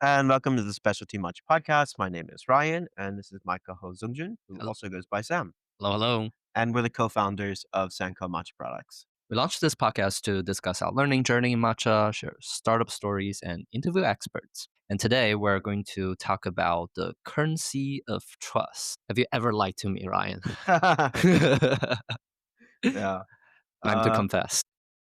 And welcome to the Specialty Matcha Podcast. My name is Ryan, and this is my co-host Zongjun, who Hello, also goes by Sam. hello. Hello. And we're the co-founders of Sanko Matcha Products. We launched this podcast to discuss our learning journey in matcha, share startup stories, and interview experts. And today we're going to talk about the currency of trust. Have you ever lied to me, Ryan? Yeah, Time to uh, confess.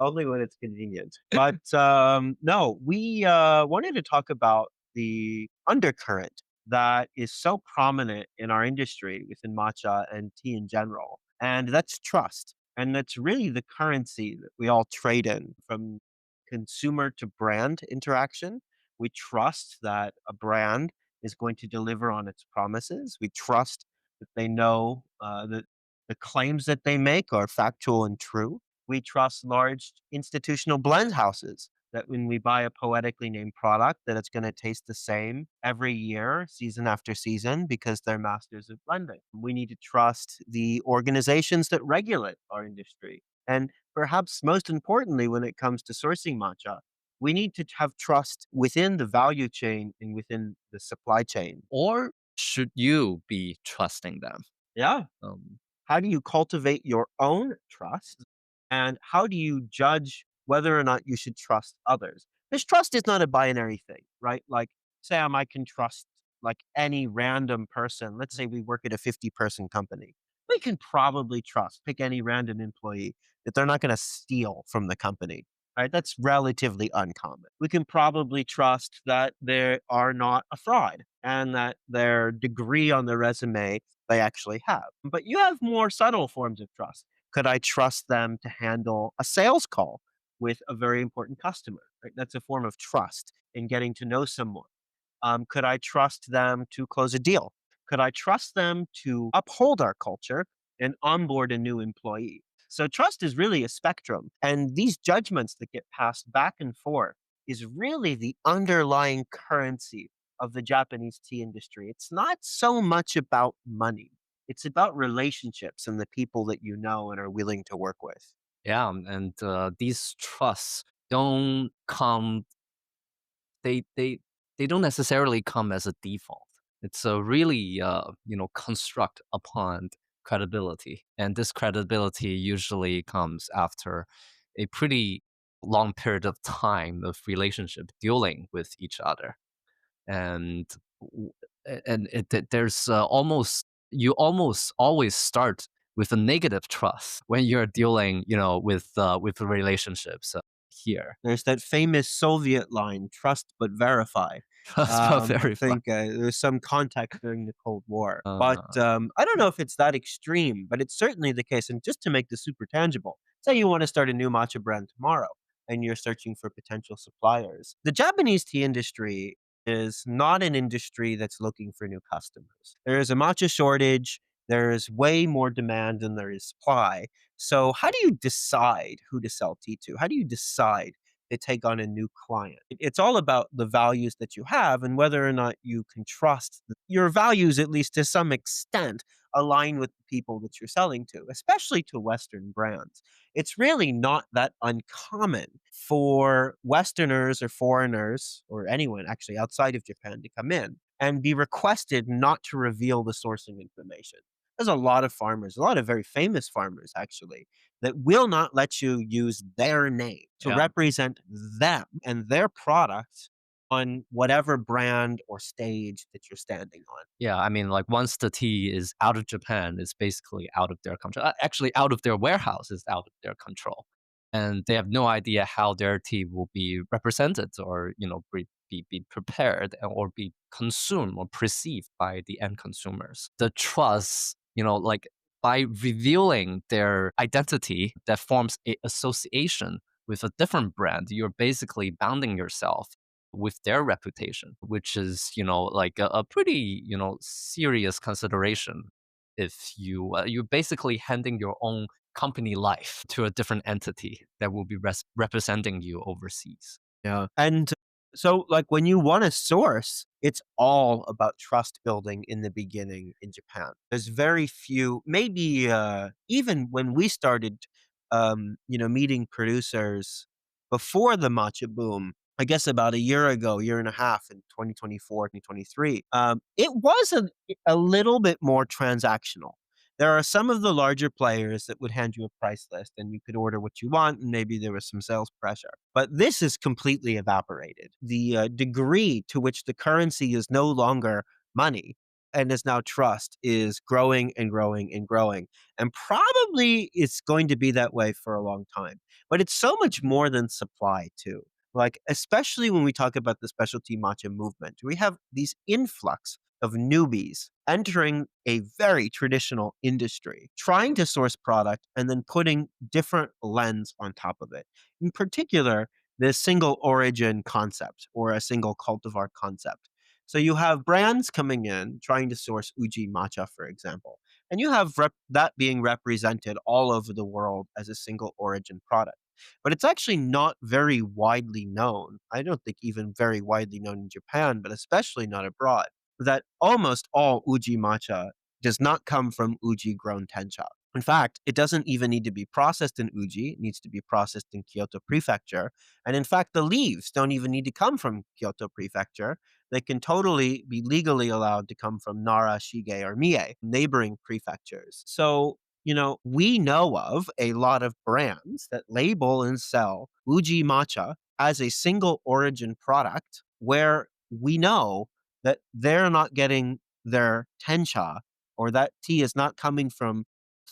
only when it's convenient. But no, we wanted to talk about the undercurrent that is so prominent in our industry within matcha and tea in general. And that's trust. And that's really the currency that we all trade in from consumer to brand interaction. We trust that a brand is going to deliver on its promises. We trust that they know that the claims that they make are factual and true. We trust large institutional blend houses that when we buy a poetically named product that it's going to taste the same every year, season after season, because they're masters of blending. We need to trust the organizations that regulate our industry. And perhaps most importantly, when it comes to sourcing matcha, we need to have trust within the value chain and within the supply chain. Or should you be trusting them? Yeah. Um, How do you cultivate your own trust? And how do you judge whether or not you should trust others? Because trust is not a binary thing, right? Like, Sam, I can trust like any random person. Let's say we work at a 50-person company. We can probably trust, pick any random employee that they're not going to steal from the company, right? That's relatively uncommon. We can probably trust that they are not a fraud and that their degree on the resume they actually have. But you have more subtle forms of trust. Could I trust them to handle a sales call with a very important customer? Right? That's a form of trust in getting to know someone. Could I trust them to close a deal? Could I trust them to uphold our culture and onboard a new employee? So trust is really a spectrum. And these judgments that get passed back and forth is really the underlying currency of the Japanese tea industry. It's not so much about money. It's about relationships and the people that you know and are willing to work with. yeah, and these trusts don't come they they they don't necessarily come as a default. It's a really construct upon credibility, and this credibility usually comes after a pretty long period of time of relationship dealing with each other, and w- there's almost you almost always start with a negative trust when you're dealing with relationships here. There's that famous Soviet line, "Trust but verify." Trust but I verify. think there's some context during the Cold War, but Uh, I don't know if it's that extreme, but it's certainly the case. And just to make this super tangible, say you want to start a new matcha brand tomorrow, and you're searching for potential suppliers. The Japanese tea industry is not an industry that's looking for new customers. There is a matcha shortage. There is way more demand than there is supply. So, how do you decide who to sell tea to? How do you decide to take on a new client? It's all about the values that you have and whether or not you can trust your values, at least to some extent, align with the people that you're selling to, especially to Western brands. It's really not that uncommon for Westerners or foreigners or anyone actually outside of Japan to come in and be requested not to reveal the sourcing information. There's a lot of farmers, a lot of very famous farmers actually, that will not let you use their name to yeah. represent them and their product on whatever brand or stage that you're standing on. Yeah, I mean, like once the tea is out of Japan, it's basically out of their control. Actually, out of their warehouse is out of their control, and they have no idea how their tea will be represented, or be prepared or be consumed or perceived by the end consumers. The trust, like by revealing their identity, that forms a association with a different brand. You're basically bounding yourself with their reputation, which is like a pretty serious consideration. If you're basically handing your own company life to a different entity that will be representing you overseas. Yeah. And so, like, when you want to source, it's all about trust building in the beginning in Japan. There's very few, maybe even when we started, meeting producers before the matcha boom, I guess about a year ago, year and a half in 2024, 2023, it was a little bit more transactional. There are some of the larger players that would hand you a price list and you could order what you want, and maybe there was some sales pressure. But this is completely evaporated. The degree to which the currency is no longer money and is now trust is growing and growing and growing. And probably it's going to be that way for a long time. But it's so much more than supply, too. Like, especially when we talk about the specialty matcha movement, we have these influx of newbies entering a very traditional industry, trying to source product and then putting different lens on top of it. In particular, the single origin concept or a single cultivar concept. So you have brands coming in trying to source Uji matcha, for example, and you have that being represented all over the world as a single origin product. But it's actually not very widely known. I don't think even very widely known in Japan, but especially not abroad, that almost all Uji matcha does not come from Uji grown tencha. In fact, it doesn't even need to be processed in Uji, it needs to be processed in Kyoto Prefecture. And in fact, the leaves don't even need to come from Kyoto Prefecture. They can totally be legally allowed to come from Nara, Shige, or Mie, neighboring prefectures. So we know of a lot of brands that label and sell Uji matcha as a single origin product where we know that they're not getting their tencha or that tea is not coming from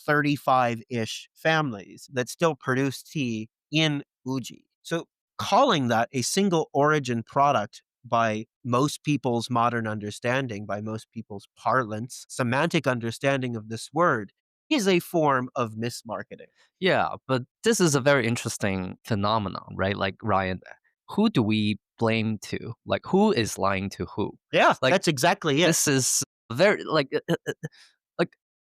35-ish families that still produce tea in Uji. So calling that a single origin product by most people's modern understanding, by most people's parlance, semantic understanding of this word, is a form of mismarketing. Yeah, but this is a very interesting phenomenon, right? Like Ryan, who do we blame to? Like who is lying to who? Yeah, Like that's exactly it. this is very like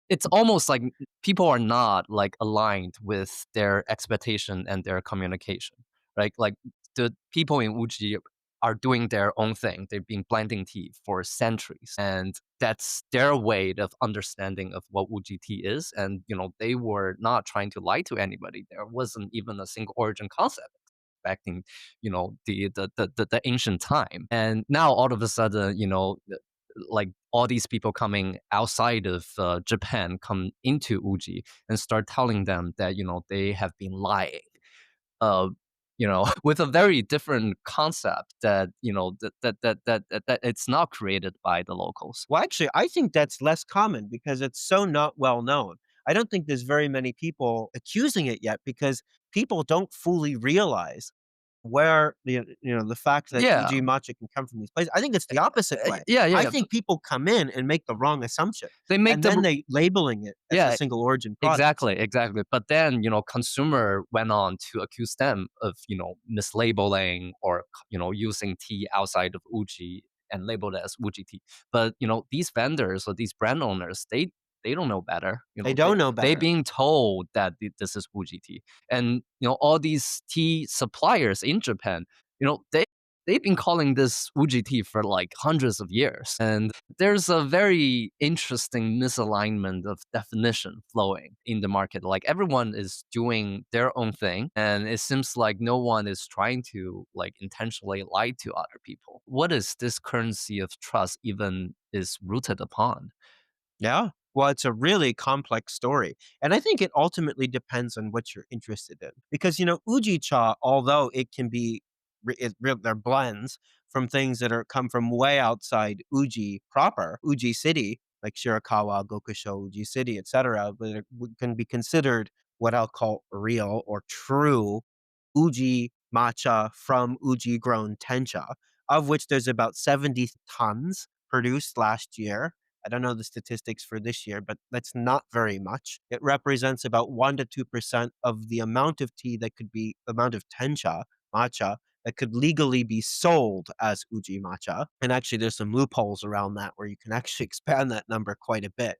it's almost like people are not like aligned with their expectation and their communication, right? Like the people in Uji are doing their own thing. They've been blending tea for centuries, and that's their way of understanding of what Uji tea is. And they were not trying to lie to anybody. There wasn't even a single origin concept back in the ancient time. And now all of a sudden, like all these people coming outside of Japan come into Uji and start telling them that they have been lying. Uh, with a very different concept that that it's not created by the locals. Well, actually, I think that's less common because it's so not well known. I don't think there's very many people accusing it yet because people don't fully realize where the fact that Yeah, Uji matcha can come from these places. I think it's the opposite way. yeah, I yeah. think people come in and make the wrong assumption, They make and then the they labeling it as a yeah, single origin product. exactly, exactly. But then, consumer went on to accuse them of, mislabeling or, using tea outside of Uji and labeled it as Uji tea. But, these vendors or these brand owners, they don't know better. They don't know They better. being told that this is Uji tea. And, all these tea suppliers in Japan, they've been calling this Uji tea for like hundreds of years. And there's a very interesting misalignment of definition flowing in the market. Like everyone is doing their own thing, and it seems like no one is trying to like intentionally lie to other people. What is this currency of trust even is rooted upon? Yeah. Well, it's a really complex story. And I think it ultimately depends on what you're interested in. Because, Uji cha, although it can be, they're blends from things that are come from way outside Uji proper, Uji city, like Shirakawa, Gokusho, Uji city, etc., but it can be considered what I'll call real or true Uji matcha from Uji grown tencha, of which there's about 70 tons produced last year. I don't know the statistics for this year, but that's not very much. It represents about 1 to 2% of the amount of tea that could be amount of tencha, matcha, that could legally be sold as uji matcha. And actually, there's some loopholes around that where you can actually expand that number quite a bit,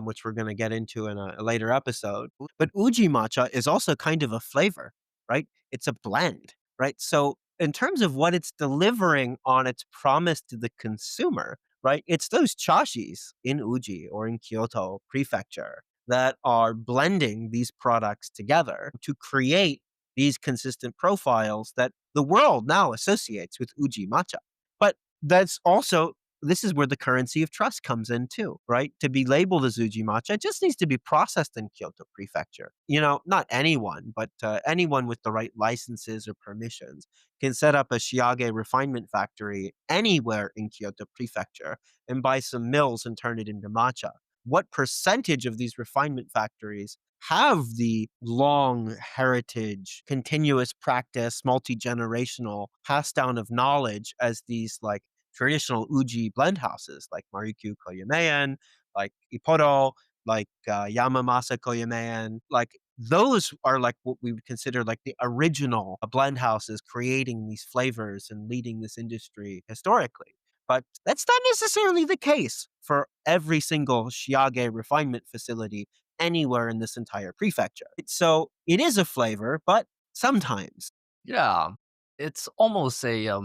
which we're going to get into in a later episode. But uji matcha is also kind of a flavor, right? It's a blend, right? So, in terms of what it's delivering on its promise to the consumer, right? It's those chashis in Uji or in Kyoto Prefecture that are blending these products together to create these consistent profiles that the world now associates with uji matcha. But that's also this is where the currency of trust comes in too, right? To be labeled as uji matcha, it just needs to be processed in Kyoto Prefecture. Not anyone, but anyone with the right licenses or permissions can set up a shiage refinement factory anywhere in Kyoto Prefecture and buy some mills and turn it into matcha. What percentage of these refinement factories have the long heritage, continuous practice, multi generational pass down of knowledge as these like traditional uji blend houses like Marikyu Koyameyan, like Iporo, like Yamamasa Koyameyan, like those are like what we would consider like the original blend houses creating these flavors and leading this industry historically. But that's not necessarily the case for every single shiage refinement facility anywhere in this entire prefecture. So it is a flavor, but sometimes. Yeah. It's almost a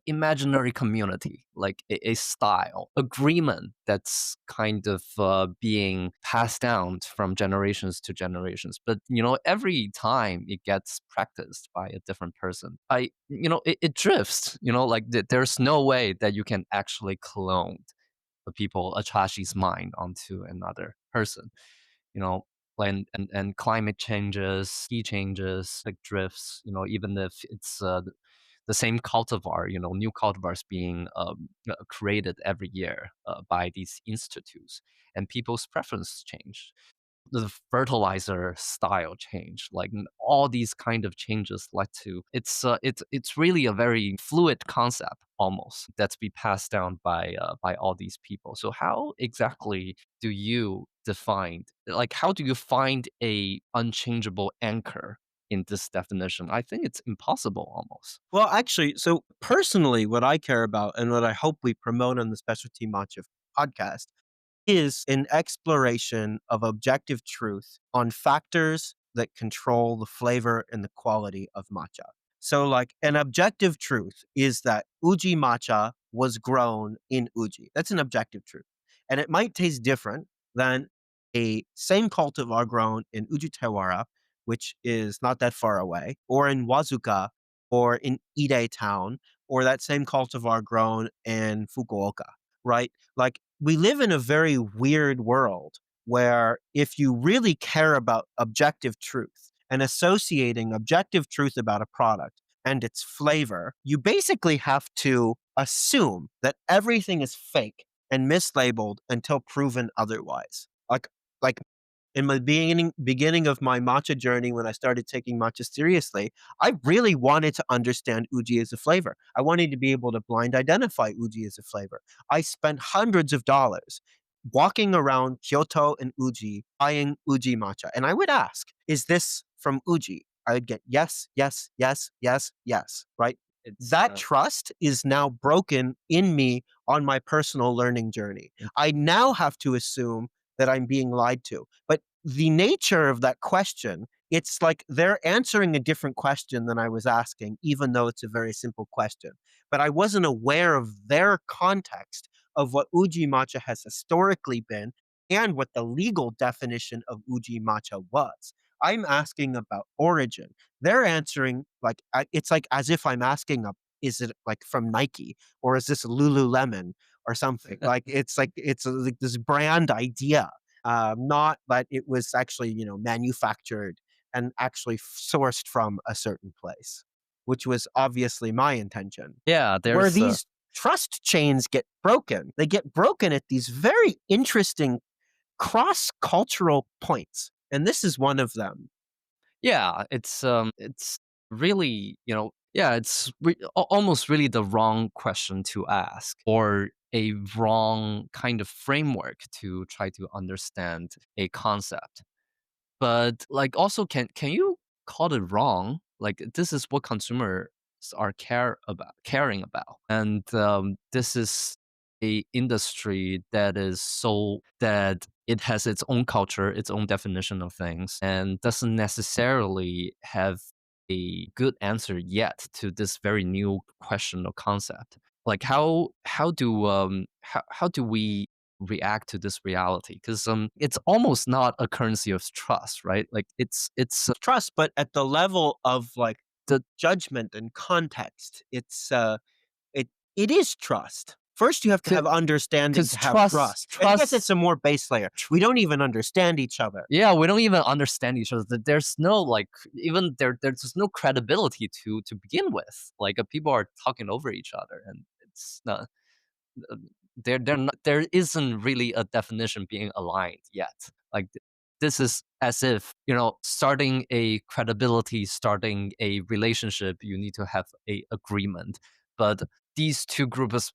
imaginary community, like a style agreement that's kind of being passed down from generations to generations. But every time it gets practiced by a different person, it drifts. Like there's no way that you can actually clone the people Achashi's mind onto another person. You know, and climate changes, sea changes, like drifts. Even if it's the same cultivar, new cultivars being created every year by these institutes, and people's preference change, the fertilizer style change, like all these kind of changes led to it's really a very fluid concept almost that's be passed down by all these people. So how exactly do you define, like how do you find a unchangeable anchor in this definition? I think it's impossible almost. Well, actually, so personally, what I care about and what I hope we promote on the Specialty Matcha podcast is an exploration of objective truth on factors that control the flavor and the quality of matcha. So, like, an objective truth is that Uji matcha was grown in Uji. That's an objective truth. And it might taste different than a same cultivar grown in Uji Tewara, which is not that far away, or in Wazuka, or in Ide town, or that same cultivar grown in Fukuoka, right? Like, we live in a very weird world where if you really care about objective truth and associating objective truth about a product and its flavor, you basically have to assume that everything is fake and mislabeled until proven otherwise. Like in my beginning of my matcha journey, when I started taking matcha seriously, I really wanted to understand uji as a flavor. I wanted to be able to blind identify uji as a flavor. I spent hundreds of dollars walking around Kyoto and Uji buying Uji matcha. And I would ask, is this from Uji? I would get yes, yes, yes, yes, yes, right? It's That trust is now broken in me on my personal learning journey. I now have to assume that I'm being lied to. But the nature of that question, it's like they're answering a different question than I was asking, even though it's a very simple question. But I wasn't aware of their context of what uji matcha has historically been and what the legal definition of uji matcha was. I'm asking about origin. They're answering like it's like as if I'm asking is it like from Nike or is this Lululemon or something? Like it's like this brand idea, not that it was actually manufactured and actually sourced from a certain place, which was obviously my intention. yeah, Where there's these trust chains get broken, they get broken at these very interesting cross cultural points, and this is one of them. Yeah, it's really, yeah, it's almost really the wrong question to ask, or a wrong kind of framework to try to understand a concept. But like also can you call it wrong? Like this is what consumers are caring about. And this is a industry that is so that it has its own culture, its own definition of things, and doesn't necessarily have a good answer yet to this very new question or concept. Like how do we react to this reality? Because it's almost not a currency of trust, right? Like it's Trust, but at the level of, like, the judgment and context, it it is trust. First, you have to have understanding because to have trust. And I guess it's a more base layer. We don't even understand each other. yeah, we don't even understand each other. There's no like even there's just no credibility to begin with. Like people are talking over each other, and it's not uh, there isn't really a definition being aligned yet. Like this is as if starting a credibility, starting a relationship, you need to have a agreement, but these two groups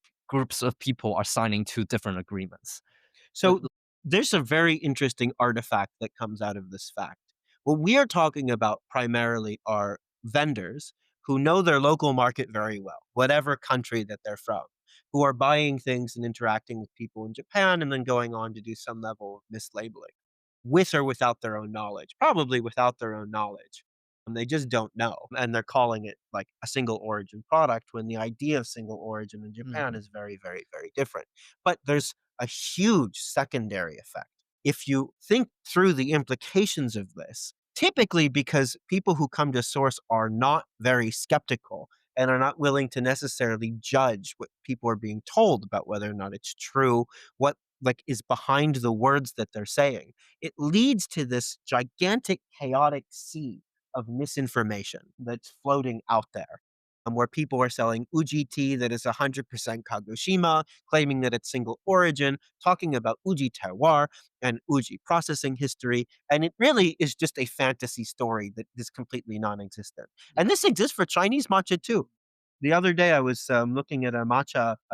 of people are signing two different agreements. Uh, So there's a very interesting artifact that comes out of this fact. What we are talking about primarily are vendors who know their local market very well, whatever country that they're from, who are buying things and interacting with people in Japan and then going on to do some level of mislabeling, with or without their own knowledge, probably without their own knowledge. And they just don't know. And they're calling it like a single origin product when the idea of single origin in Japan mhm. is very, very, very different. But there's a huge secondary effect. If you think through the implications of this, typically because people who come to source are not very skeptical and are not willing to necessarily judge what people are being told about whether or not it's true, what like is behind the words that they're saying. It leads to this gigantic chaotic sea of misinformation that's floating out there. Where people are selling Uji tea that is 100% Kagoshima, claiming that it's single origin, talking about Uji terroir and Uji processing history. And it really is just a fantasy story that is completely non existent. And this exists for Chinese matcha too. The other day, I was looking at a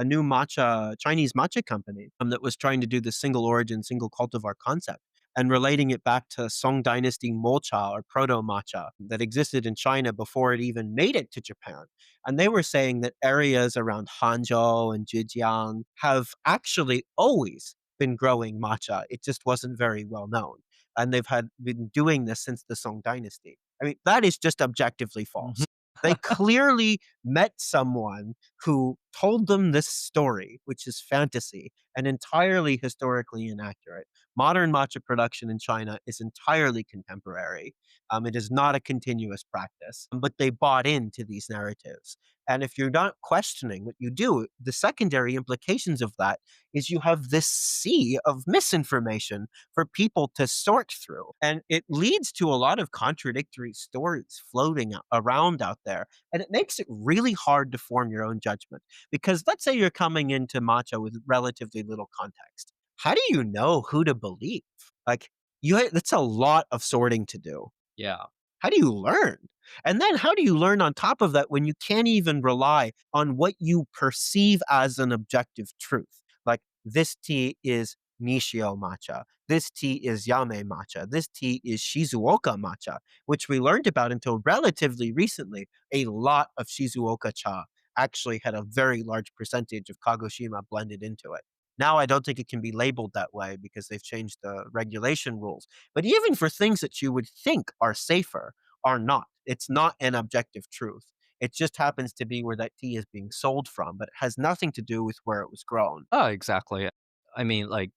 new matcha, Chinese matcha company that was trying to do the single origin, single cultivar concept and relating it back to Song Dynasty mocha or proto matcha that existed in China before it even made it to Japan. And they were saying that areas around Hangzhou and Zhejiang have actually always been growing matcha. It just wasn't very well known. And they've had been doing this since the Song Dynasty. I mean, that is just objectively Mhm. false. They clearly met someone who told them this story, which is fantasy and entirely historically inaccurate. Modern matcha production in China is entirely contemporary. It is not a continuous practice, but they bought into these narratives. And if you're not questioning what you do, the secondary implications of that is you have this sea of misinformation for people to sort through. And it leads to a lot of contradictory stories floating around out there. And it makes it really hard to form your own judgment. Because let's say you're coming into matcha with relatively little context. How do you know who to believe? Like, that's a lot of sorting to do. Yeah. How do you learn? And then how do you learn on top of that when you can't even rely on what you perceive as an objective truth? Like, this tea is Nishio matcha. This tea is Yame matcha. This tea is Shizuoka matcha, which we learned about until relatively recently. A lot of Shizuoka cha actually had a very large percentage of Kagoshima blended into it. Now I don't think it can be labeled that way because they've changed the regulation rules. But even for things that you would think are safer, are not. It's not an objective truth. It just happens to be where that tea is being sold from, but it has nothing to do with where it was grown. Oh, exactly. I mean, like,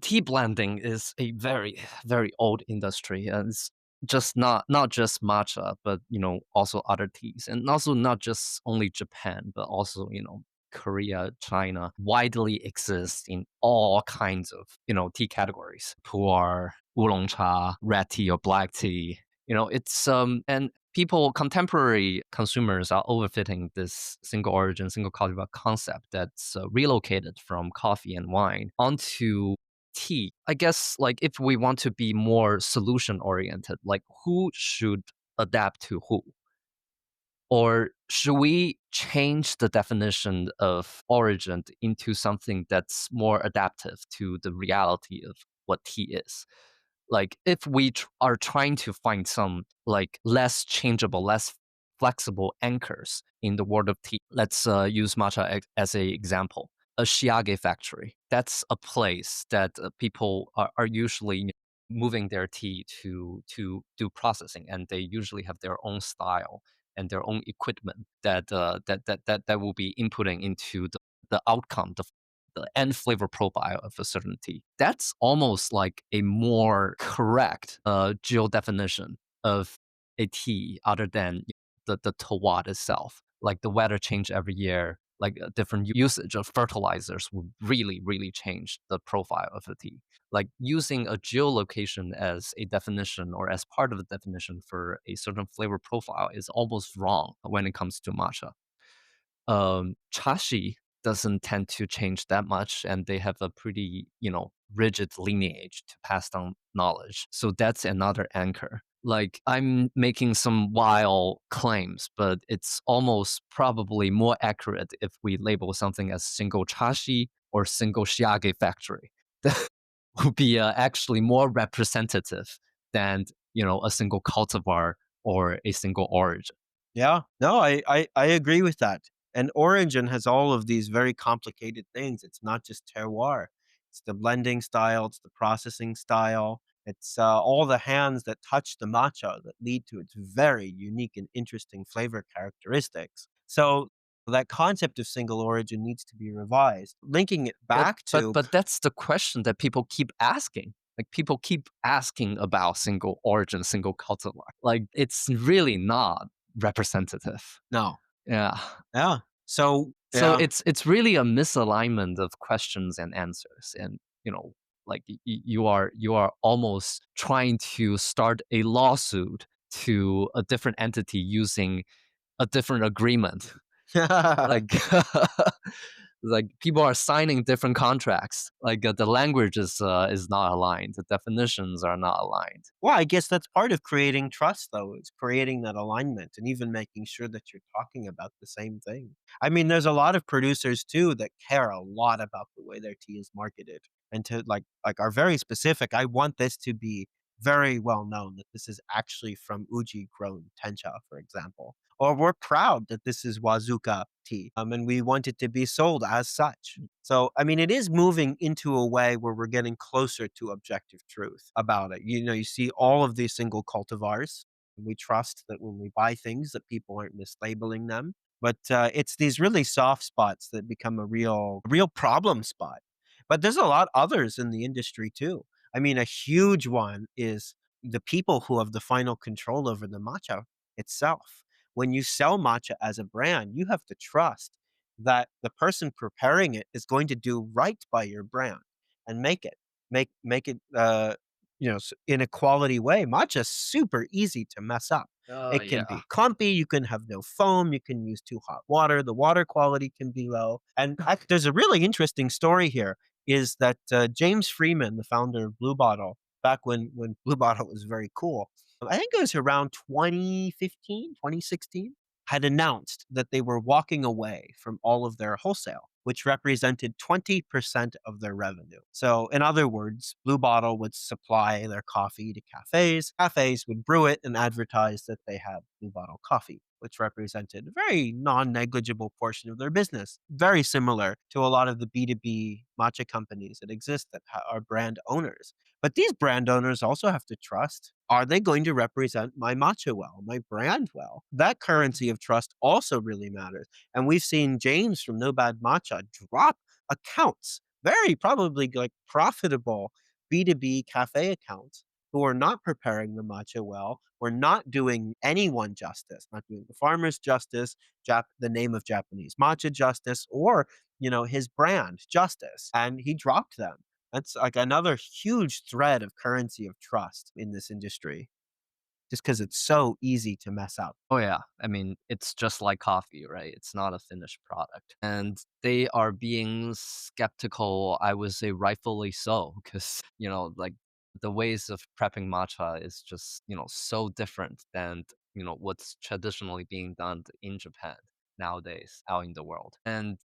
tea blending is a very, very old industry, and it's just not just matcha, but also other teas, and also not just only Japan, but also Korea, China, widely exists in all kinds of tea categories. Pu'er, oolong cha, red tea or black tea. It's and people, contemporary consumers are overfitting this single origin, single cultivar concept that's relocated from coffee and wine onto tea. I guess, like, if we want to be more solution oriented, like who should adapt to who? Or should we change the definition of origin into something that's more adaptive to the reality of what tea is? Like, if we are trying to find some like less changeable, less flexible anchors in the world of tea, let's use matcha as a example. A shiage factory, that's a place that people are usually moving their tea to do processing, and they usually have their own style and their own equipment that will be inputting into the outcome, the end flavor profile of a certain tea. That's almost like a more correct geo definition of a tea other than the terroir itself. Like the weather change every year, like different usage of fertilizers will really, really change the profile of a tea. Like using a geolocation as a definition or as part of the definition for a certain flavor profile is almost wrong when it comes to matcha. Chashi doesn't tend to change that much, and they have a pretty, rigid lineage to pass down knowledge. So that's another anchor. Like I'm making some wild claims, but it's almost probably more accurate if we label something as single chashi or single shiage factory. That would be actually more representative than a single cultivar or a single origin. Yeah. No, I agree with that. And origin has all of these very complicated things. It's not just terroir. It's the blending style, it's the processing style, it's all the hands that touch the matcha that lead to its very unique and interesting flavor characteristics. So that concept of single origin needs to be revised. Linking it But back but to but that's the question that people keep asking. Like people keep asking about single origin, single cultivar. Like it's really not representative. no. Yeah. Yeah. So So yeah. it's really a misalignment of questions and answers, and like you are almost trying to start a lawsuit to a different entity using a different agreement. Like like people are signing different contracts. Like the language is not aligned. The definitions are not aligned. Well, I guess that's part of creating trust, though, is creating that alignment and even making sure that you're talking about the same thing. I mean, there's a lot of producers too that care a lot about the way their tea is marketed and to like are very specific. I want this to be very well known that this is actually from Uji grown tencha, for example. Or we're proud that this is Wazuka tea, and we want it to be sold as such. So, I mean, it is moving into a way where we're getting closer to objective truth about it. You know, you see all of these single cultivars. And we trust that when we buy things that people aren't mislabeling them. But it's these really soft spots that become a real problem spot. But there's a lot others in the industry too. I mean, a huge one is the people who have the final control over the matcha itself. When you sell matcha as a brand, you have to trust that the person preparing it is going to do right by your brand and make it in a quality way. Matcha's super easy to mess up. Oh It can yeah. be clumpy. You can have no foam. You can use too hot water. The water quality can be low. And there's a really interesting story here. Is that James Freeman, the founder of Blue Bottle, back when Blue Bottle was very cool. I think it was around 2015, 2016 had announced that they were walking away from all of their wholesale, which represented 20% of their revenue. So, in other words, Blue Bottle would supply their coffee to cafes. Cafes would brew it and advertise that they have Blue Bottle coffee, which represented a very non negligible portion of their business. Very similar to a lot of the B2B matcha companies that exist that are brand owners. But these brand owners also have to trust, are they going to represent my matcha well, my brand well? That currency of trust also really matters. And we've seen James from No Bad Matcha drop accounts, very probably like profitable B2B cafe accounts who are not preparing the matcha well, were not doing anyone justice, not doing the farmers justice, the name of Japanese matcha justice, or his brand justice, and he dropped them. That's like another huge thread of currency of trust in this industry, just because it's so easy to mess up. Oh yeah, I mean, it's just like coffee, right? It's not a finished product. And they are being skeptical, I would say rightfully so, because, like the ways of prepping matcha is just, so different than, what's traditionally being done in Japan nowadays out in the world. And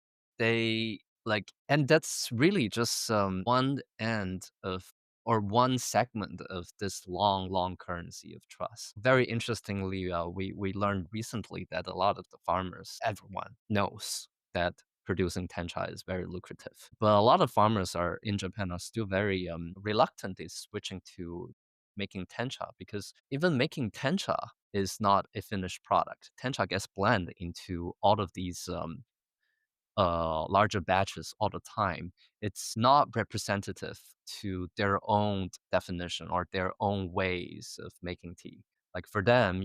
and that's really just one end of or one segment of this long, long currency of trust. Very interestingly, we learned recently that a lot of the farmers, everyone knows that producing tencha is very lucrative. But a lot of farmers are in Japan are still very reluctant in switching to making tencha because even making tencha is not a finished product. Tencha gets blended into all of these larger batches all the time, it's not representative to their own definition or their own ways of making tea. Like for them,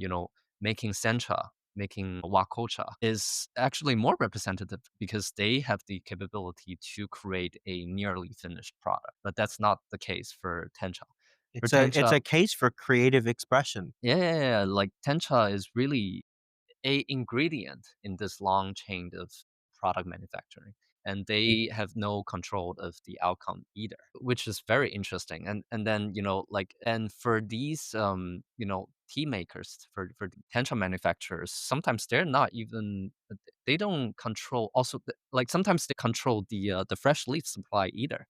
making sencha, making wakocha is actually more representative because they have the capability to create a nearly finished product. But that's not the case for tencha. For It's tencha, a case for creative expression. yeah, yeah, yeah, like tencha is really a ingredient in this long chain of product manufacturing, and they have no control of the outcome either, which is very interesting. And then like, and for these tea makers, for the tension manufacturers, sometimes they're not even they don't control also like sometimes they control the fresh leaf supply either.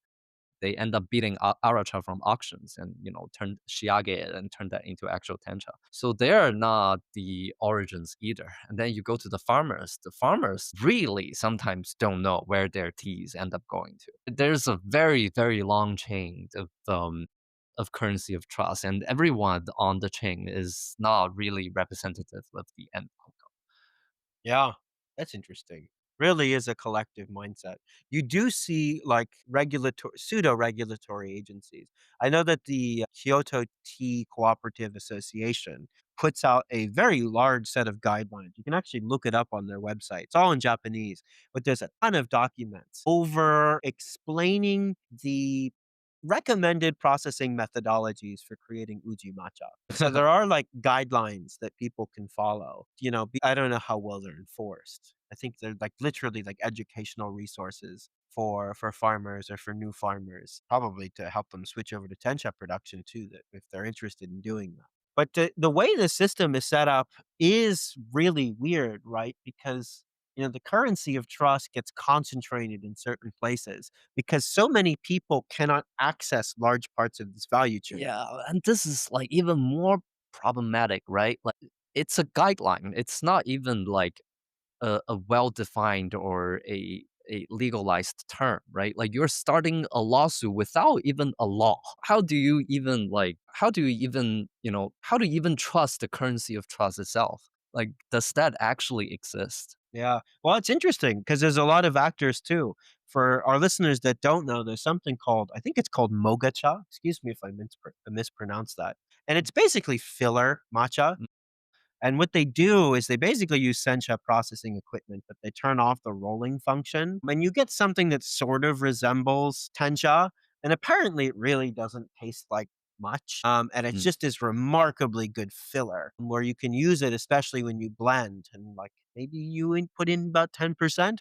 They end up beating Aracha from auctions and, turn Shiage it and turn that into actual tencha. So they're not the origins either. And then you go to the farmers. The farmers really sometimes don't know where their teas end up going to. There's a very, very long chain of currency of trust, and everyone on the chain is not really representative of the end outcome. Yeah, that's interesting. Really is a collective mindset. You do see like regulatory pseudo regulatory agencies. I know that the Kyoto Tea Cooperative Association puts out a very large set of guidelines. You can actually look it up on their website. It's all in Japanese, but there's a ton of documents over explaining the recommended processing methodologies for creating uji matcha. So there are like guidelines that people can follow. I don't know how well they're enforced. I think they're like literally like educational resources for farmers or for new farmers, probably to help them switch over to tencha production too, that if they're interested in doing that. But the way the system is set up is really weird, right? Because the currency of trust gets concentrated in certain places because so many people cannot access large parts of this value chain. Yeah, and this is like even more problematic, right? Like it's a guideline. It's not even like a well-defined or a legalized term, right? Like you're starting a lawsuit without even a law. How do you even how do you even trust the currency of trust itself? Like, does that actually exist? Yeah. Well, it's interesting because there's a lot of actors too. For our listeners that don't know, there's something called, I think it's called mogacha. Excuse me if I mispronounce that. And it's basically filler matcha. And what they do is they basically use sencha processing equipment, but they turn off the rolling function. And you get something that sort of resembles tencha. And apparently it really doesn't taste like much. And it's Mm, just this remarkably good filler where you can use it, especially when you blend and like maybe put in about 10%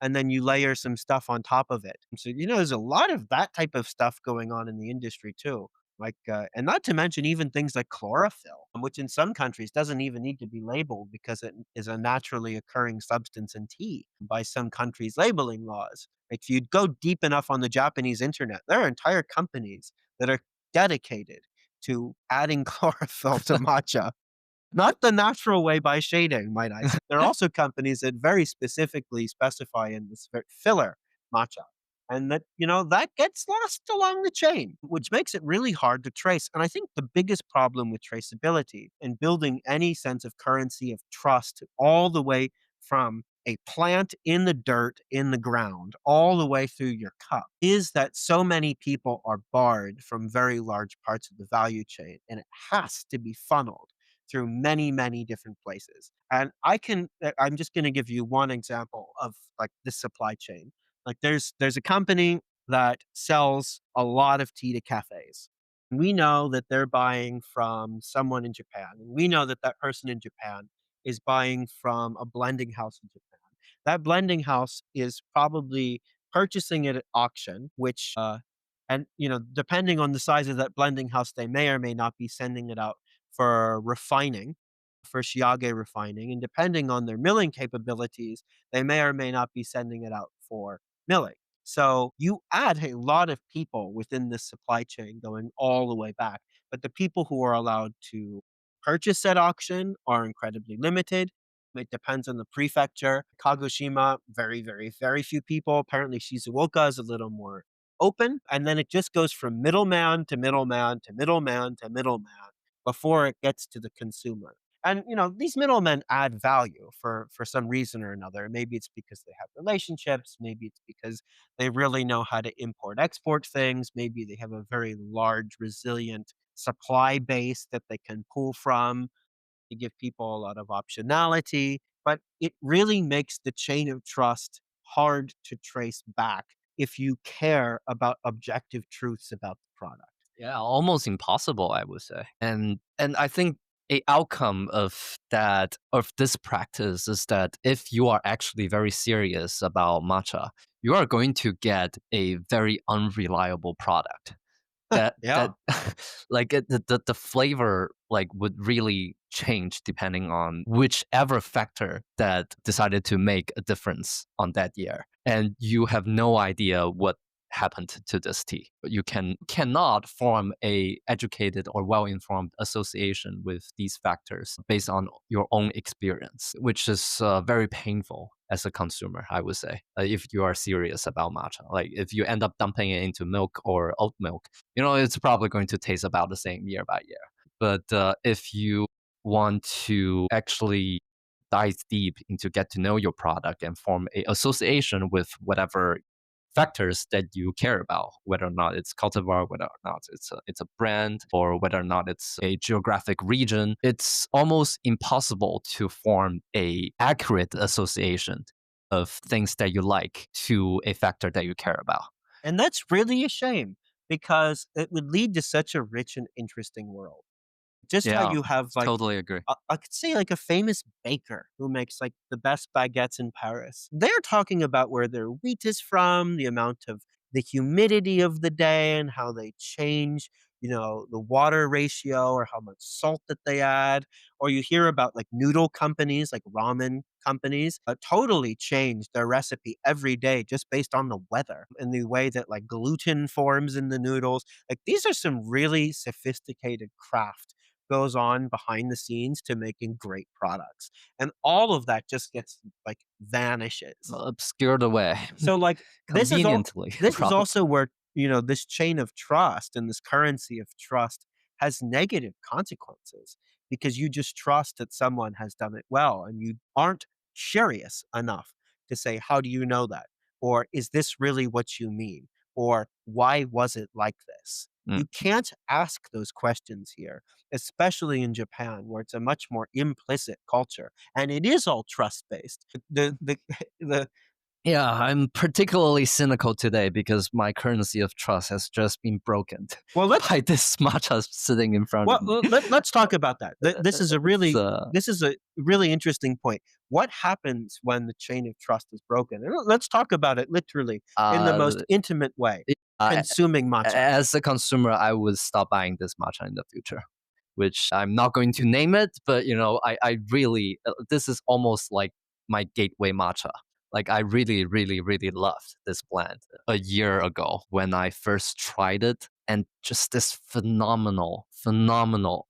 and then you layer some stuff on top of it. So, there's a lot of that type of stuff going on in the industry too. And not to mention even things like chlorophyll, which in some countries doesn't even need to be labeled because it is a naturally occurring substance in tea by some countries' labeling laws. If you go deep enough on the Japanese internet, there are entire companies that are dedicated to adding chlorophyll to matcha. Not the natural way by shading, might I say. There are also companies that very specifically specify in this filler matcha. And that gets lost along the chain, which makes it really hard to trace. And I think the biggest problem with traceability and building any sense of currency of trust all the way from a plant in the dirt, in the ground, all the way through your cup is that so many people are barred from very large parts of the value chain. And it has to be funneled through many, many different places. And I'm just going to give you one example of like this supply chain. Like there's a company that sells a lot of tea to cafes. We know that they're buying from someone in Japan. And we know that that person in Japan is buying from a blending house in Japan. That blending house is probably purchasing it at auction, which and depending on the size of that blending house, they may or may not be sending it out for refining, for Shiage refining, and depending on their milling capabilities, they may or may not be sending it out for milling. So you add a lot of people within this supply chain going all the way back, but the people who are allowed to purchase at auction are incredibly limited. It depends on the prefecture. Kagoshima, very, very, very few people. Apparently, Shizuoka is a little more open. And then it just goes from middleman to middleman to middleman to middleman before it gets to the consumer. And these middlemen add value for some reason or another. Maybe it's because they have relationships, maybe it's because they really know how to import export things, maybe they have a very large resilient supply base that they can pull from to give people a lot of optionality, but it really makes the chain of trust hard to trace back if you care about objective truths about the product. Yeah, almost impossible, I would say. And I think a outcome of this practice is that if you are actually very serious about matcha, you are going to get a very unreliable product. That Yeah. like the flavor like would really change depending on whichever factor that decided to make a difference on that year, and you have no idea what happened to this tea. You cannot form a educated or well informed association with these factors based on your own experience, which is very painful as a consumer, I would say, if you are serious about matcha. Like if you end up dumping it into milk or oat milk, it's probably going to taste about the same year by year. But if you want to actually dive deep into get to know your product and form a association with whatever factors that you care about, whether or not it's cultivar, whether or not it's a brand, or whether or not it's a geographic region, it's almost impossible to form a accurate association of things that you like to a factor that you care about. And that's really a shame because it would lead to such a rich and interesting world. Just how Yeah, you have, like, totally agree. I could say, like, a famous baker who makes, like, the best baguettes in Paris. They're talking about where their wheat is from, the amount of the humidity of the day, and how they change, the water ratio or how much salt that they add. Or you hear about, like, noodle companies, like ramen companies, totally change their recipe every day just based on the weather and the way that, like, gluten forms in the noodles. Like, these are some really sophisticated craft goes on behind the scenes to making great products. And all of that just gets, like, vanishes. Obscured away So, like, conveniently, this is probably. also where, this chain of trust and this currency of trust has negative consequences because you just trust that someone has done it well and you aren't curious enough to say, "How do you know that?" Or, "Is this really what you mean?" Or, "Why was it like this?" Mm. You can't ask those questions here, especially in Japan, where it's a much more implicit culture, and it is all trust-based. The Yeah, I'm particularly cynical today because my currency of trust has just been broken well, let's by this matcha sitting in front of me. let's talk about that. It's This is a really interesting point. What happens when the chain of trust is broken? And let's talk about it literally in the uh, most intimate way, I, consuming matcha. as a consumer, I would stop buying this matcha in the future, which I'm not going to name it, but I really, this is almost like my gateway matcha. Like I really, really, really loved this blend a year ago when I first tried it, and just this phenomenal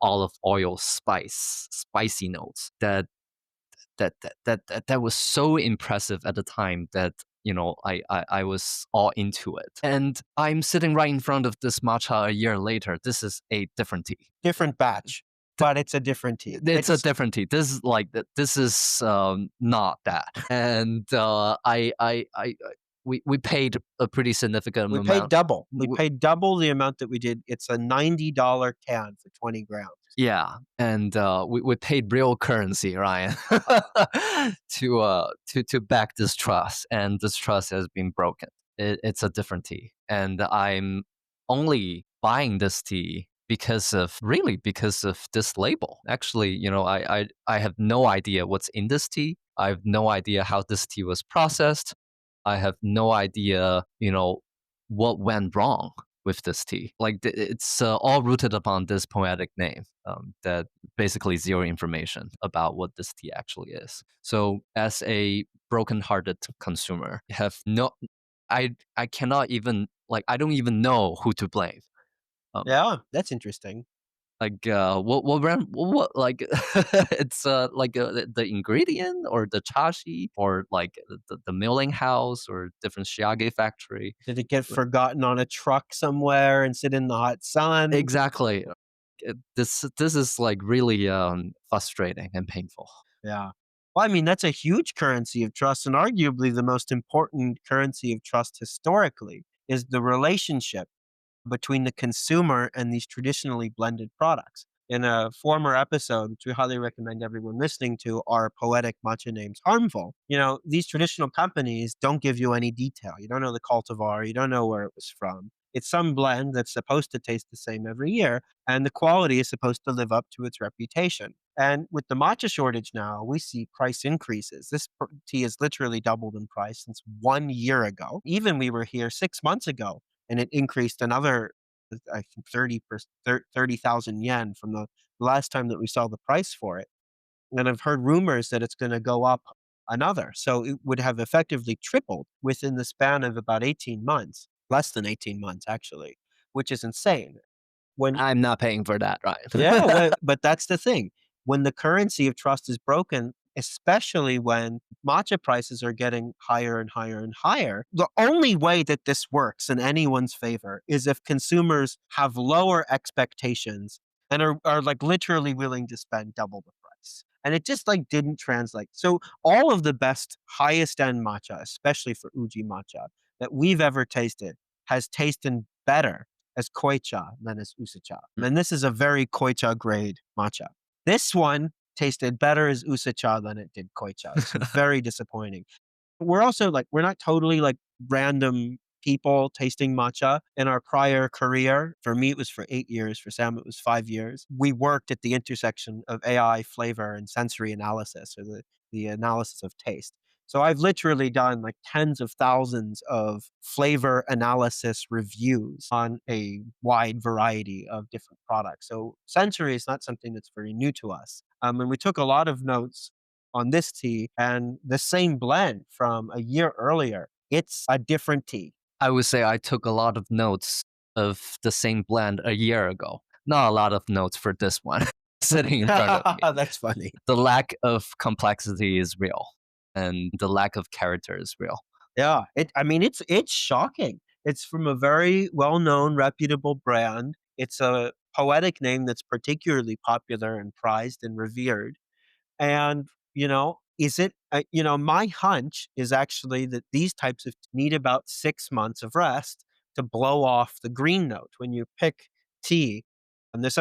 olive oil spicy notes that was so impressive at the time that I was all into it. And I'm sitting right in front of this matcha a year later. This is a different tea. Different batch, but it's a different tea. It's a different tea. This is like this is not that. And we paid a pretty significant We paid amount. double. We paid double the amount that we did. It's a $90 can for 20 grams. Yeah, and we paid real currency, Ryan, to back this trust, and this trust has been broken. It's a different tea, and I'm only buying this tea because of this label. Actually, I have no idea what's in this tea. I have no idea how this tea was processed. I have no idea, what went wrong with this tea. Like it's all rooted upon this poetic name that basically zero information about what this tea actually is. So as a broken-hearted consumer, I cannot even I don't even know who to blame. Um, Yeah, that's interesting. what brand what like it's the ingredient or the chashi or like the milling house or different shiage factory. Did it get forgotten on a truck somewhere and sit in the hot sun? Exactly. this is like really frustrating and painful. Yeah. Well, I mean, that's a huge currency of trust, and arguably the most important currency of trust historically is the relationship between the consumer and these traditionally blended products. In a former episode, which we highly recommend everyone listening to, are poetic matcha names harmful? These traditional companies don't give you any detail. You don't know the cultivar, you don't know where it was from. It's some blend that's supposed to taste the same every year, and the quality is supposed to live up to its reputation. And with the matcha shortage now, we see price increases. This tea has literally doubled in price since 1 year ago. Even we were here 6 months ago, and it increased another, I think, 30,000 yen from the last time that we saw the price for it. And I've heard rumors that it's going to go up another. So it would have effectively tripled within the span of about 18 months, less than 18 months, actually, which is insane. When I'm not paying for that, Yeah, right? but that's the thing. When the currency of trust is broken, especially when matcha prices are getting higher and higher and higher, the only way that this works in anyone's favor is if consumers have lower expectations and are like literally willing to spend double the price. And it just like didn't translate. So all of the best highest end matcha, especially for Uji matcha that we've ever tasted, has tasted better as koicha than as usacha. And this is a very koicha grade matcha. This one tasted better as usacha than it did koicha. So very disappointing. We're also like, we're not totally like random people tasting matcha. In our prior career, for me, it was for 8 years. For Sam, it was 5 years. We worked at the intersection of AI, flavor, and sensory analysis, or the analysis of taste. So I've literally done like tens of thousands of flavor analysis reviews on a wide variety of different products. So sensory is not something that's very new to us. And we took a lot of notes on this tea, and the same blend from a year earlier, it's a different tea. I would say I took a lot of notes of the same blend a year ago. Not a lot of notes for this one sitting in front of me. That's funny. The lack of complexity is real, and the lack of character is real. Yeah, I mean, it's shocking. It's from a very well-known, reputable brand. It's a poetic name that's particularly popular and prized and revered. And, is it, my hunch is actually that these types of need about 6 months of rest to blow off the green note. When you pick tea, and there's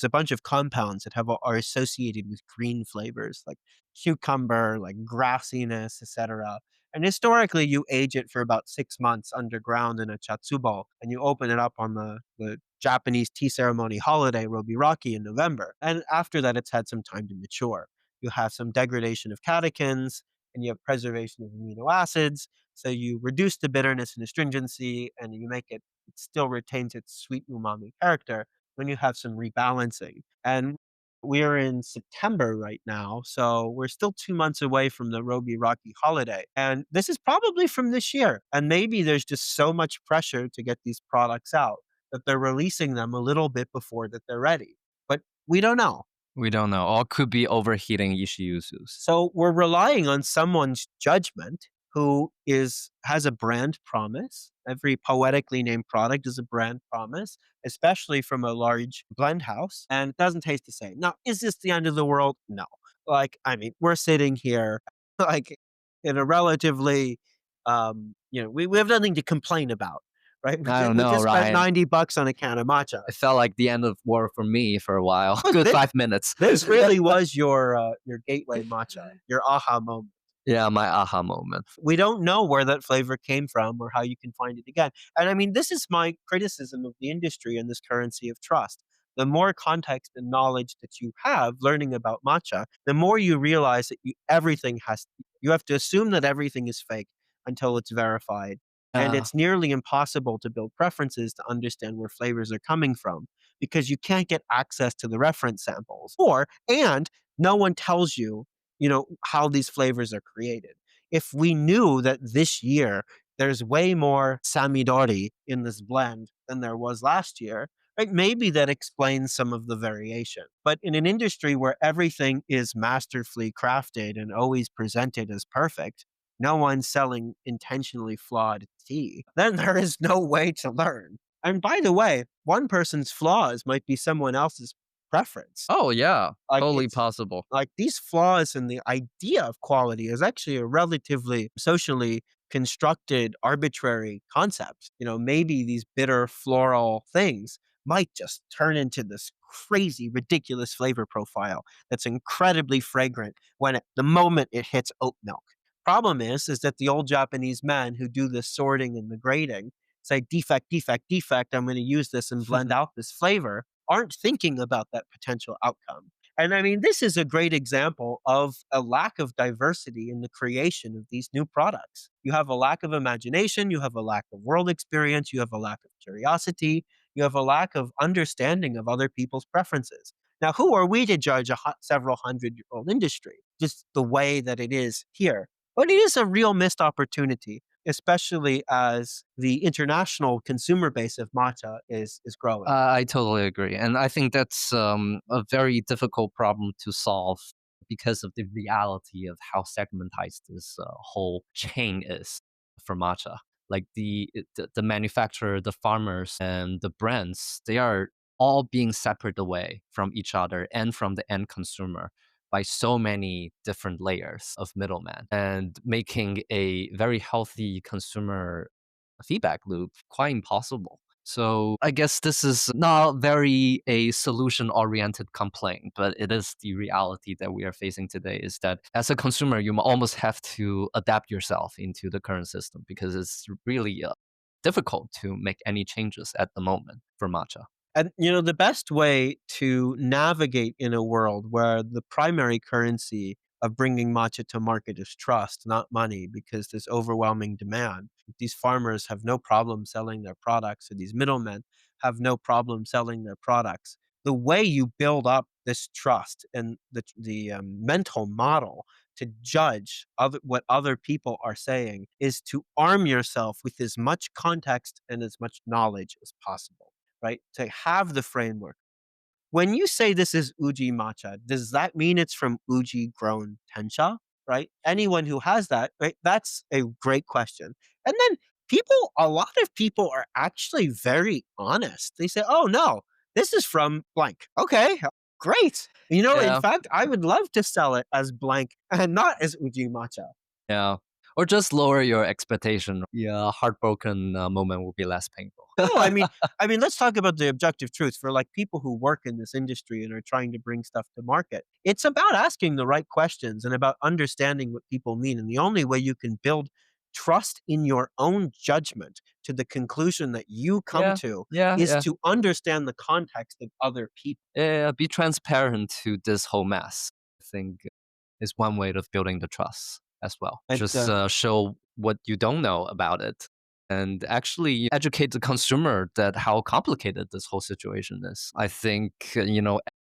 a bunch of compounds that are associated with green flavors like cucumber, like grassiness, etc. And historically, you age it for about 6 months underground in a chatsubo, and you open it up on the Japanese tea ceremony holiday, Robiraki, in November. And after that, it's had some time to mature. You have some degradation of catechins, and you have preservation of amino acids. So you reduce the bitterness and astringency, and it still retains its sweet umami character when you have some rebalancing. And we're in September right now, so we're still 2 months away from the Robiraki holiday. And this is probably from this year. And maybe there's just so much pressure to get these products out that they're releasing them a little bit before that they're ready. But we don't know. We don't know. All could be overheating issues. So we're relying on someone's judgment who has a brand promise. Every poetically named product is a brand promise, especially from a large blend house, and it doesn't taste the same. Now, is this the end of the world? No. Like, I mean, we're sitting here like in a relatively, we have nothing to complain about, right? I don't We know, just spent Ryan. $90 on a can of matcha. It felt like the end of war for me for a while. Look, Good thi- 5 minutes. This really was your gateway matcha, your aha moment. Yeah, my aha moment. We don't know where that flavor came from or how you can find it again. And I mean, this is my criticism of the industry and this currency of trust. The more context and knowledge that you have learning about matcha, the more you realize that you have to assume that everything is fake until it's verified. And Uh, it's nearly impossible to build preferences to understand where flavors are coming from because you can't get access to the reference samples. And no one tells you how these flavors are created. If we knew that this year there's way more samidori in this blend than there was last year, right? Maybe that explains some of the variation. But in an industry where everything is masterfully crafted and always presented as perfect, no one's selling intentionally flawed tea, then there is no way to learn. And by the way, one person's flaws might be someone else's preference. Oh, yeah. Like Totally it's possible. like these flaws in the idea of quality is actually a relatively socially constructed arbitrary concept. Maybe these bitter floral things might just turn into this crazy, ridiculous flavor profile that's incredibly fragrant the moment it hits oat milk. Problem is that the old Japanese men who do the sorting and the grading say defect, defect, defect. I'm going to use this and blend out this flavor. Aren't thinking about that potential outcome. And I mean, this is a great example of a lack of diversity in the creation of these new products. You have a lack of imagination, you have a lack of world experience, you have a lack of curiosity, you have a lack of understanding of other people's preferences. Now, who are we to judge a several hundred-year-old industry? Just the way that it is here. But it is a real missed opportunity, especially as the international consumer base of matcha is growing. I totally agree. And I think that's a very difficult problem to solve because of the reality of how segmentized this whole chain is for matcha. Like the manufacturer, the farmers, and the brands, they are all being separated away from each other and from the end consumer by so many different layers of middlemen and making a very healthy consumer feedback loop quite impossible. So I guess this is not very a solution oriented complaint, but it is the reality that we are facing today is that as a consumer, you almost have to adapt yourself into the current system because it's really difficult to make any changes at the moment for matcha. And the best way to navigate in a world where the primary currency of bringing matcha to market is trust, not money, because there's overwhelming demand. These farmers have no problem selling their products, or these middlemen have no problem selling their products. The way you build up this trust and the mental model to judge what other people are saying is to arm yourself with as much context and as much knowledge as possible, right? To have the framework. When you say this is Uji matcha, does that mean it's from Uji grown tencha, right? Anyone who has that, right? That's a great question. And then a lot of people are actually very honest. They say, oh no, this is from blank. Okay, great. In Yeah, fact, I would love to sell it as blank and not as Uji matcha. yeah. Or just lower your expectation. Yeah, heartbroken moment will be less painful. No, I mean, let's talk about the objective truth for like people who work in this industry and are trying to bring stuff to market. It's about asking the right questions and about understanding what people mean. And the only way you can build trust in your own judgment to the conclusion that you come Yeah, to yeah, is yeah. to understand the context of other people. Yeah, be transparent to this whole mess. I think is one way of building the trust as well. And Just show what you don't know about it and actually educate the consumer that how complicated this whole situation is. I think,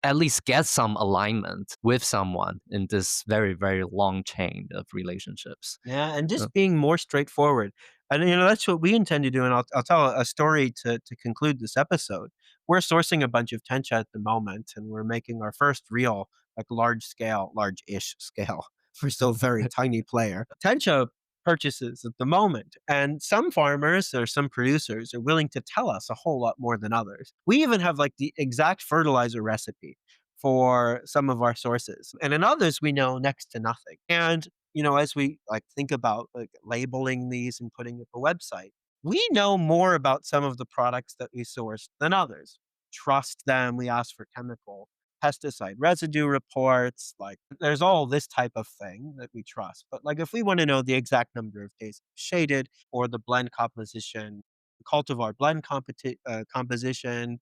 at least get some alignment with someone in this very, very long chain of relationships. Yeah, and Uh, just being more straightforward. And that's what we intend to do. And I'll tell a story to conclude this episode. We're sourcing a bunch of tencha at the moment, and we're making our first real, like large scale, large-ish scale. We're still a very tiny player. Tencha purchases at the moment. And some farmers or some producers are willing to tell us a whole lot more than others. We even have like the exact fertilizer recipe for some of our sources. And in others, we know next to nothing. And as we like think about like labeling these and putting it on a website, we know more about some of the products that we source than others. Trust them. We ask for chemical pesticide residue reports. Like there's all this type of thing that we trust. But like if we want to know the exact number of days shaded or the blend composition, cultivar blend composition,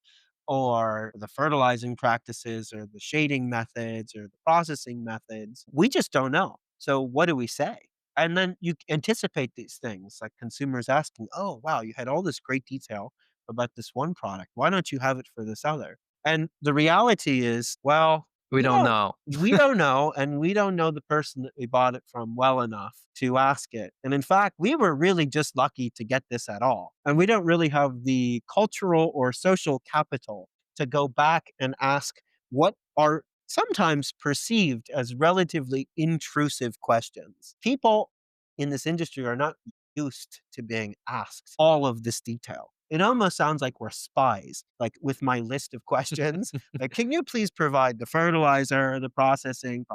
or the fertilizing practices or the shading methods or the processing methods. We just don't know. So what do we say? And then you anticipate these things like consumers asking, oh, wow, you had all this great detail about this one product. Why don't you have it for this other? And the reality is, well, we don't know. we don't know, and we don't know the person that we bought it from well enough to ask it. And in fact, we were really just lucky to get this at all. And we don't really have the cultural or social capital to go back and ask what are sometimes perceived as relatively intrusive questions. People in this industry are not used to being asked all of this detail. It almost sounds like we're spies, like with my list of questions. Like, can you please provide the fertilizer, the processing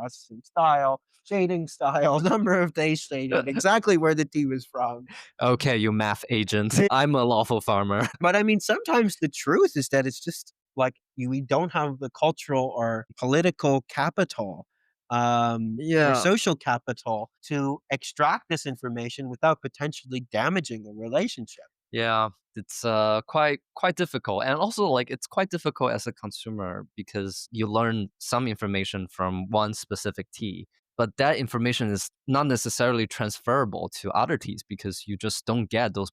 style, shading style, number of days shaded, exactly where the tea was from. Okay, you math agent. I'm a lawful farmer. But I mean, sometimes the truth is that it's just like we don't have the cultural or political capital or Yeah. social capital to extract this information without potentially damaging a relationship. Yeah, it's quite difficult, and also like it's quite difficult as a consumer because you learn some information from one specific tea, but that information is not necessarily transferable to other teas because you just don't get those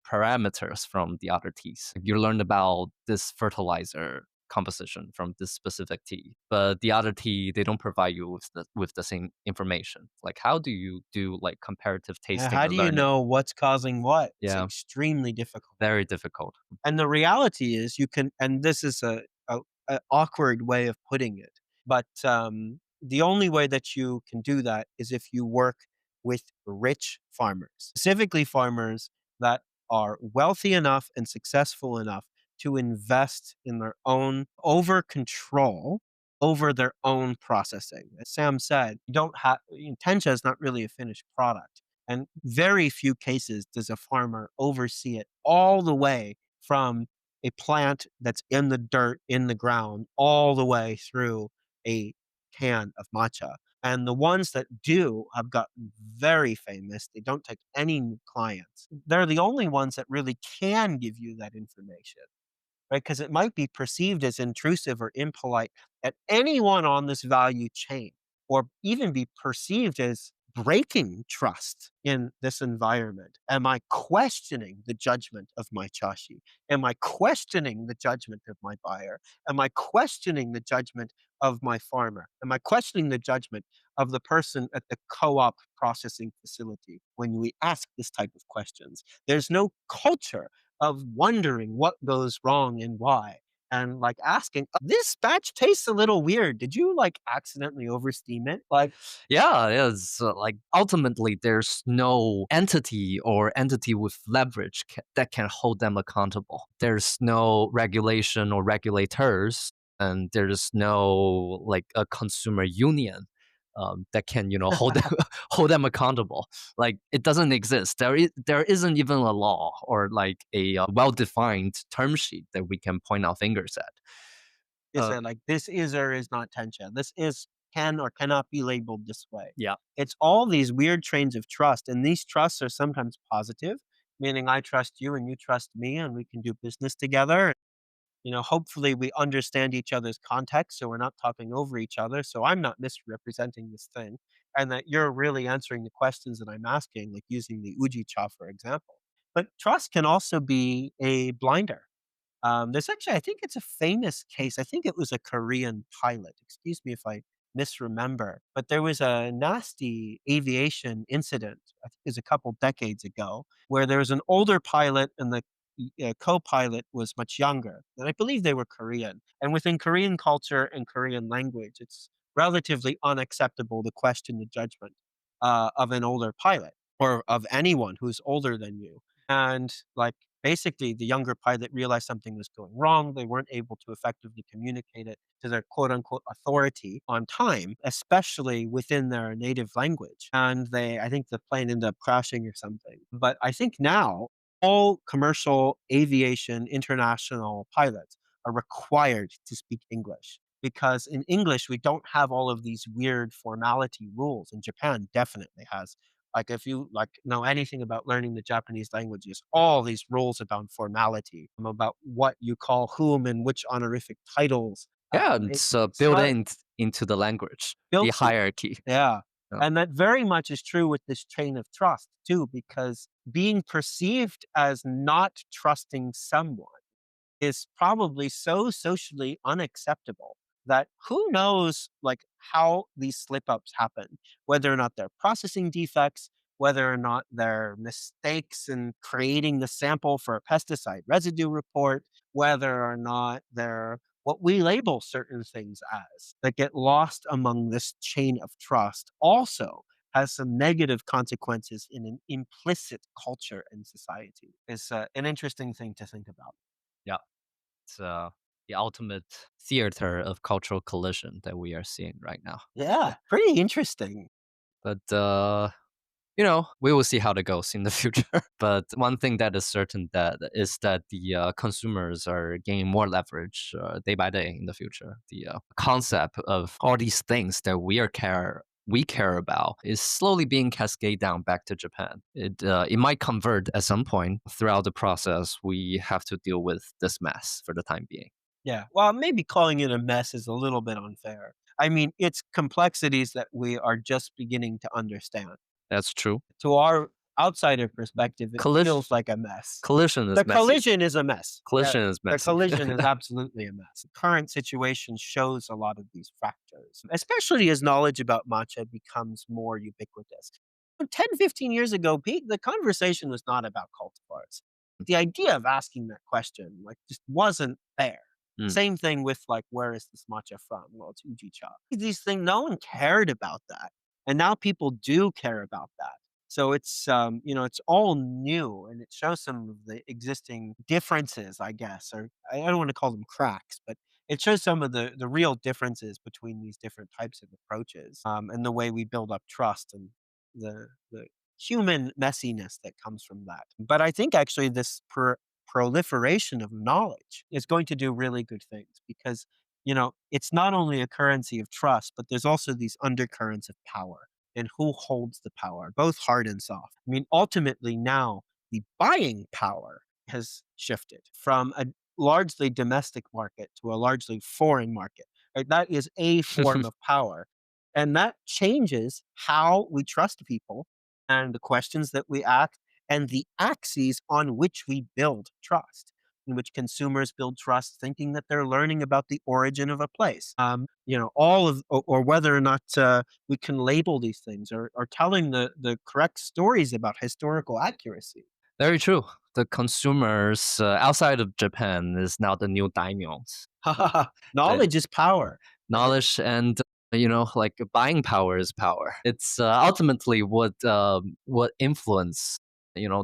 parameters from the other teas. You learn about this fertilizer composition from this specific tea, but the other tea they don't provide you with the same information. Like how do you do like comparative Yeah, tasting how or do you learning? know what's causing what? It's Yeah, extremely difficult. very difficult. And the reality is you can and this is a awkward way of putting it, but, the only way that you can do that is if you work with rich farmers, specifically farmers that are wealthy enough and successful enough to invest in their own over control over their own processing. As Sam said, you don't have tencha is not really a finished product, and very few cases does a farmer oversee it all the way from a plant that's in the dirt, in the ground, all the way through a can of matcha. And the ones that do have gotten very famous. They don't take any new clients. They're the only ones that really can give you that information, right? Because it might be perceived as intrusive or impolite at anyone on this value chain, or even be perceived as breaking trust in this environment. Am I questioning the judgment of my chashi? Am I questioning the judgment of my buyer? Am I questioning the judgment of my farmer? Am I questioning the judgment of the person at the co op processing facility when we ask this type of questions? There's no culture of wondering what goes wrong and why. And like asking, this batch tastes a little weird. Did you like accidentally oversteam it? Like, Yeah, it is like ultimately there's no entity or entity with leverage that can hold them accountable. There's no regulation or regulators, and there's no like a consumer union that can hold them hold them accountable. Like it doesn't exist. There isn't even a law or like a well defined term sheet that we can point our fingers at. you Uh, said, like, this is or is not tension. This is can or cannot be labeled this way. yeah. It's all these weird trains of trust. And these trusts are sometimes positive, meaning I trust you and you trust me and we can do business together. Hopefully we understand each other's context so we're not talking over each other. So I'm not misrepresenting this thing and that you're really answering the questions that I'm asking, like using the Uji cha, for example. But trust can also be a blinder. There's actually, I think it's a famous case. I think it was a Korean pilot. Excuse me if I misremember, but there was a nasty aviation incident. I think it was a couple decades ago, where there was an older pilot and the co-pilot was much younger. And I believe they were Korean. And within Korean culture and Korean language, it's relatively unacceptable to question the judgment of an older pilot or of anyone who's older than you. And like basically, the younger pilot realized something was going wrong. They weren't able to effectively communicate it to their quote unquote authority on time, especially within their native language. And I think the plane ended up crashing or something. But I think now all commercial aviation international pilots are required to speak English because in English, we don't have all of these weird formality rules. And Japan definitely has, like, if you like know anything about learning the Japanese language, there's all these rules about formality, about what you call whom and which honorific titles. Yeah, It's it's it's built not into the language, the built in. hierarchy. Yeah, Yeah. and that very much is true with this chain of trust too, because being perceived as not trusting someone is probably so socially unacceptable that who knows like how these slip ups happen, whether or not they're processing defects, whether or not they're mistakes in creating the sample for a pesticide residue report, whether or not they're what we label certain things as that get lost among this chain of trust also has some negative consequences in an implicit culture and society. It's an interesting thing to think about. Yeah, it's the ultimate theater of cultural collision that we are seeing right now. Yeah, pretty interesting. But we will see how it goes in the future. But one thing that is certain that the consumers are gaining more leverage day by day in the future. The concept of all these things that we care about is slowly being cascaded down back to Japan. It might convert at some point. Throughout the process, we have to deal with this mess for the time being. Yeah. Well, maybe calling it a mess is a little bit unfair. I mean, it's complexities that we are just beginning to understand. That's true. To our outsider perspective, it Collision feels like a mess. collision is The messy. collision is a mess. Yeah, Collision is the messy. collision is absolutely a mess. The current situation shows a lot of these factors, especially as knowledge about matcha becomes more ubiquitous. 10, 15 years ago, Pete, the conversation was not about cultivars. The idea of asking that question like just wasn't there. Mm. Same thing with like, where is this matcha from? Well, it's Ujicha. These things, no one cared about that. And now people do care about that. So it's all new and it shows some of the existing differences, I guess, or I don't want to call them cracks, but it shows some of the real differences between these different types of approaches, and the way we build up trust and the human messiness that comes from that. But I think actually this proliferation of knowledge is going to do really good things because it's not only a currency of trust, but there's also these undercurrents of power and who holds the power, both hard and soft. I mean, ultimately, now the buying power has shifted from a largely domestic market to a largely foreign market. Right? That is a form of power. And that changes how we trust people and the questions that we ask and the axes on which we build trust, in which consumers build trust thinking that they're learning about the origin of a place. All of, or whether or not we can label these things or telling the correct stories about historical accuracy. Very true. The consumers outside of Japan is now the new daimyos. The Knowledge is power. Right? knowledge and like buying power is power. It's ultimately what influence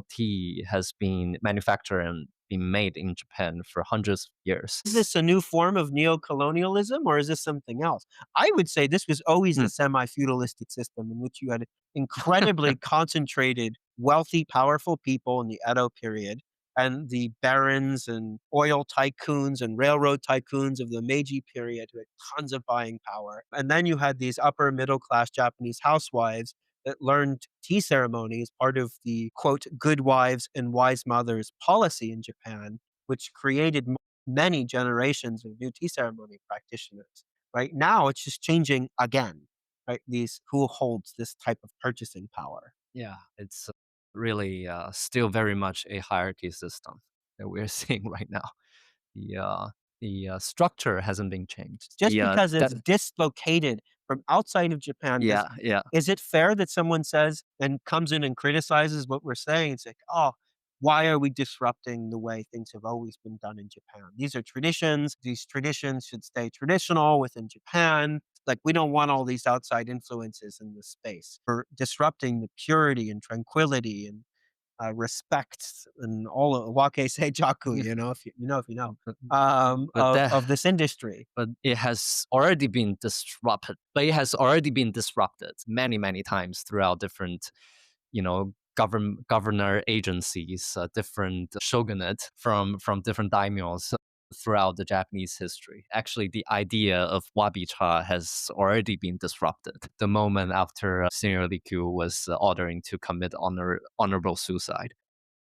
tea has been manufactured and been made in Japan for hundreds of years. Is this a new form of neo-colonialism or is this something else? I would say this was always Hmm. a semi-feudalistic system in which you had incredibly concentrated, wealthy, powerful people in the Edo period and the barons and oil tycoons and railroad tycoons of the Meiji period who had tons of buying power. And then you had these upper middle class Japanese housewives that learned tea ceremony as part of the quote good wives and wise mothers policy in Japan, which created many generations of new tea ceremony practitioners. Right now, it's just changing again. Right, these who holds this type of purchasing power. Yeah, it's really still very much a hierarchy system that we're seeing right now. The structure hasn't been changed. Just because That it's dislocated from outside of Japan, Yeah, yeah. is it fair that someone says and comes in and criticizes what we're saying? It's like, oh, why are we disrupting the way things have always been done in Japan? These are traditions. These traditions should stay traditional within Japan. Like, we don't want all these outside influences in the space for disrupting the purity and tranquility and respect and all of wake seijaku, if you know, But of this industry. but it has already been disrupted. But it has already been disrupted many, many times throughout different, governor agencies, different shogunate from different daimyos throughout the Japanese history. Actually, the idea of wabi cha has already been disrupted the moment after Senior Rikyu was ordering to commit honorable suicide.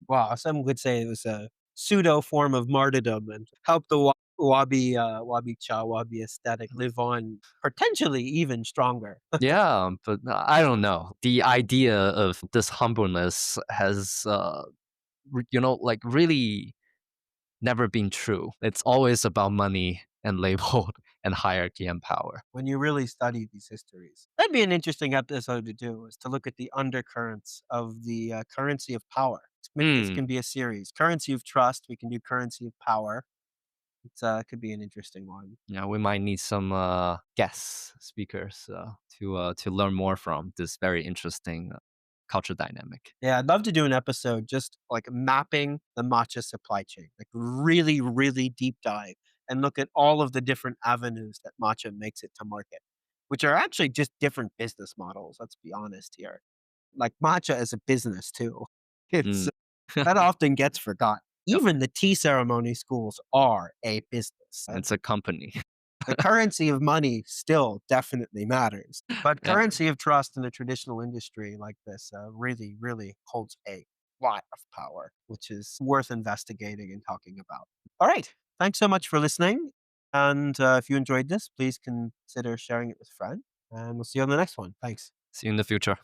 Wow, some would say it was a pseudo form of martyrdom and help the wabi cha, wabi aesthetic live on potentially even stronger. Yeah, but I don't know. The idea of this humbleness has, like really never been true. It's always about money and label and hierarchy and power. When you really study these histories. That'd be an interesting episode to do, is to look at the undercurrents of the currency of power. Maybe this Hmm. can be a series. Currency of trust, we can do currency of power. Could be an interesting one. Yeah, we might need some guest speakers to learn more from this very interesting culture dynamic. Yeah, I'd love to do an episode just like mapping the matcha supply chain, like really, really deep dive and look at all of the different avenues that matcha makes it to market, which are actually just different business models. Let's be honest here. Like matcha is a business too. It's Mm. that often gets forgotten. Yep, Even the tea ceremony schools are a business. it's a company. The currency of money still definitely matters, but Yeah. currency of trust in a traditional industry like this really, really holds a lot of power, which is worth investigating and talking about. All right. Thanks so much for listening. And if you enjoyed this, please consider sharing it with a friend. And we'll see you on the next one. Thanks. See you in the future.